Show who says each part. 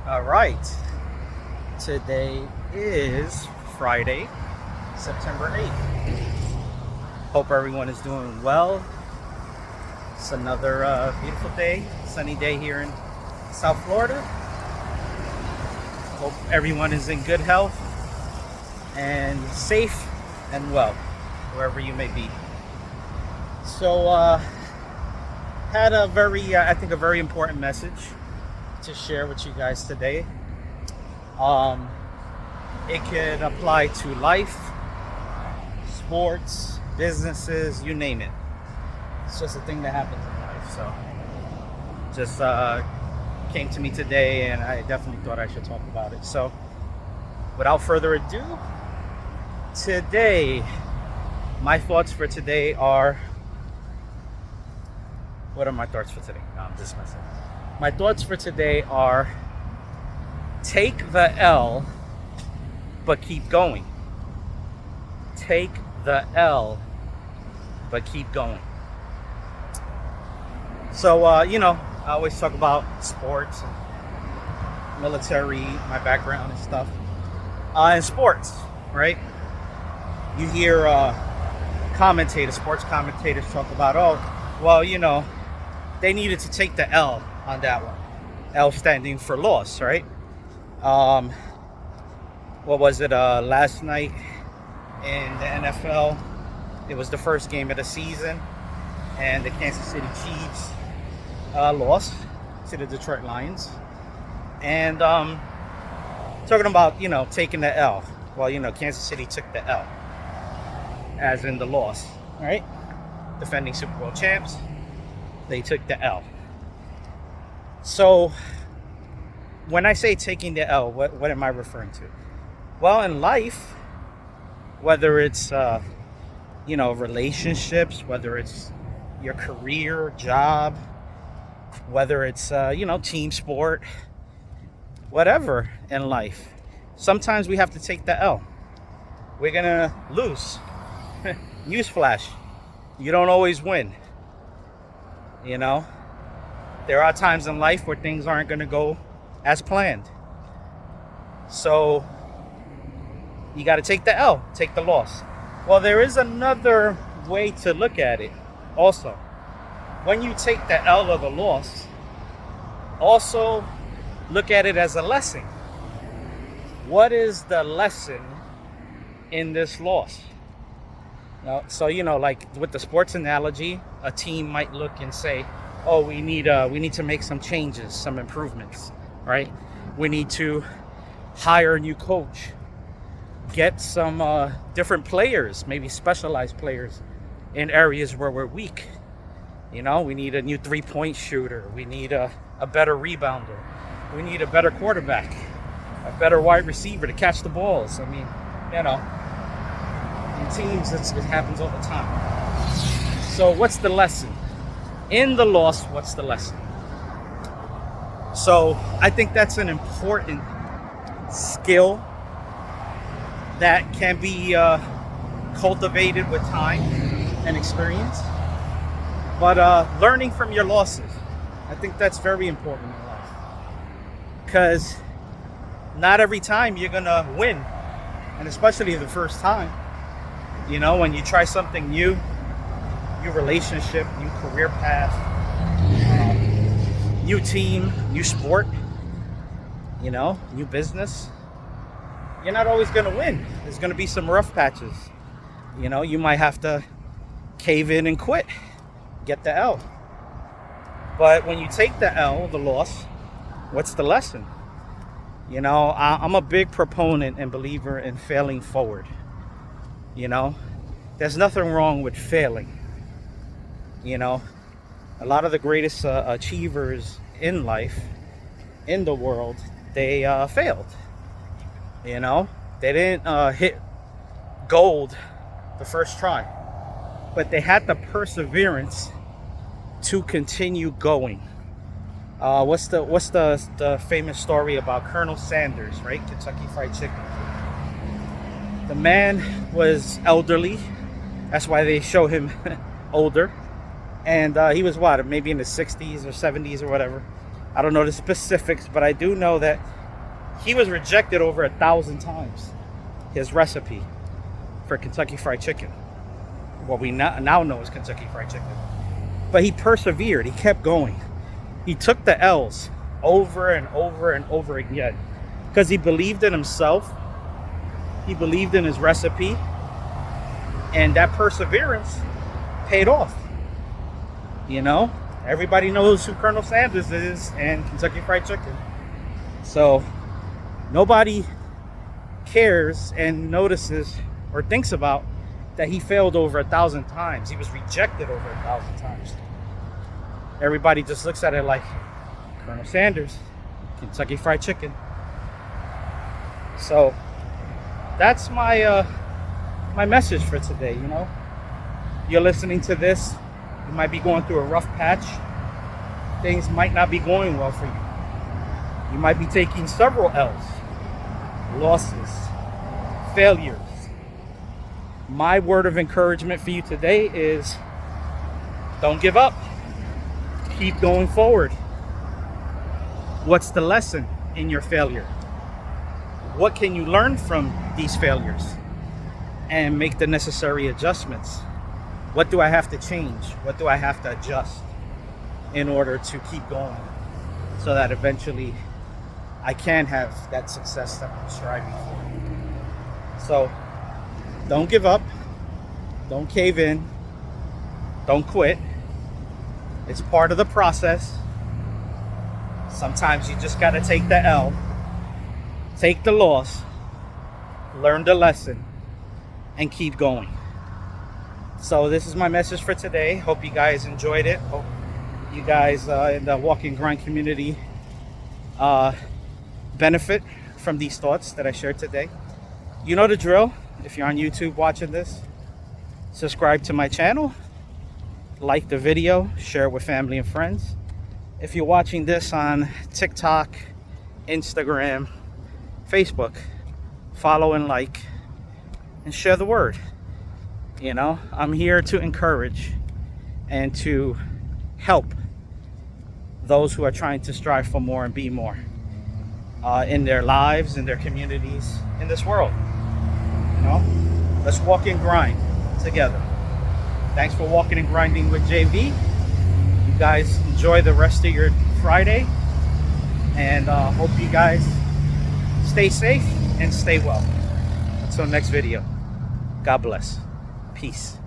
Speaker 1: All right. Today is Friday, September 8th. Hope everyone is doing well. It's another beautiful day, sunny day here in South Florida. Hope everyone is in good health and safe and well, wherever you may be. So, had a very important message to share with you guys today. It could apply to life, sports, businesses, you name it. It's just a thing that happens in life. So just came to me today, and I definitely thought I should talk about it. So without further ado, today, my thoughts for today are... What are my thoughts for today? No, I'm just messing. My thoughts for today are: take the L, but keep going. Take the L, but keep going. So, I always talk about sports and military, my background and stuff. In sports, right? You hear sports commentators talk about, they needed to take the L on that one. L standing for loss, right? What was it? Last night in the NFL, it was the first game of the season, and the Kansas City Chiefs lost to the Detroit Lions. And talking about, taking the L. Well, Kansas City took the L, as in the loss, right? Defending Super Bowl champs. They took the L. So when I say taking the L, what am I referring to? Well, in life, whether it's relationships, whether it's your career, job, whether it's team sport, whatever in life, sometimes we have to take the L. We're gonna lose. Newsflash, you don't always win. There are times in life where things aren't going to go as planned. So you got to take the L, take the loss. Well, there is another way to look at it also. When you take the L or the loss, also look at it as a lesson. What is the lesson in this loss? So like with the sports analogy, a team might look and say, "Oh, we need to make some changes, some improvements, right? We need to hire a new coach, get some different players, maybe specialized players in areas where we're weak. We need a new 3-point shooter. We need a better rebounder. We need a better quarterback, a better wide receiver to catch the balls." In teams, it happens all the time. So what's the lesson? In the loss, what's the lesson? So I think that's an important skill that can be cultivated with time and experience. But learning from your losses, I think that's very important in life. Because not every time you're going to win. And especially the first time. When you try something new relationship, new career path, new team, new sport, new business, you're not always going to win. There's going to be some rough patches. You might have to cave in and quit, get the L. But when you take the L, the loss, what's the lesson? I'm a big proponent and believer in failing forward. There's nothing wrong with failing. A lot of the greatest achievers in life, in the world, they failed. They didn't hit gold the first try, but they had the perseverance to continue going. What's the famous story about Colonel Sanders, right? Kentucky Fried Chicken. The man was elderly. That's why they show him older. And he was maybe in the 60s or 70s or whatever. I don't know the specifics, but I do know that He was rejected over 1,000 times, his recipe for Kentucky Fried Chicken. What we now know is Kentucky Fried Chicken. But he persevered. He kept going. He took the L's over and over and over again because he believed in himself. He believed in his recipe. And that perseverance paid off. You know, everybody knows who Colonel Sanders is and Kentucky Fried Chicken. So nobody cares and notices or thinks about that he failed over 1,000 times. He was rejected over 1,000 times. Everybody just looks at it like Colonel Sanders, Kentucky Fried Chicken. So that's my my message for today. You know, you're listening to this, you might be going through a rough patch. Things might not be going well for you. You might be taking several L's, losses, failures. My word of encouragement for you today is don't give up. Keep going forward. What's the lesson in your failure? What can you learn from these failures and make the necessary adjustments? What do I have to change? What do I have to adjust in order to keep going so that eventually I can have that success that I'm striving for? So don't give up. Don't cave in. Don't quit. It's part of the process. Sometimes you just got to take the L, take the loss, learn the lesson, and keep going. So this is my message for today. Hope you guys enjoyed it. Hope you guys in the Walk and Grind community benefit from these thoughts that I shared today. You know the drill. If you're on YouTube watching this, subscribe to my channel, like the video, share it with family and friends. If you're watching this on TikTok, Instagram, Facebook, follow and like and share the word. You know, I'm here to encourage and to help those who are trying to strive for more and be more in their lives, in their communities, in this world. You know, let's walk and grind together. Thanks for walking and grinding with JV. You guys enjoy the rest of your Friday, and hope you guys stay safe and stay well. Until next video, God bless. Peace.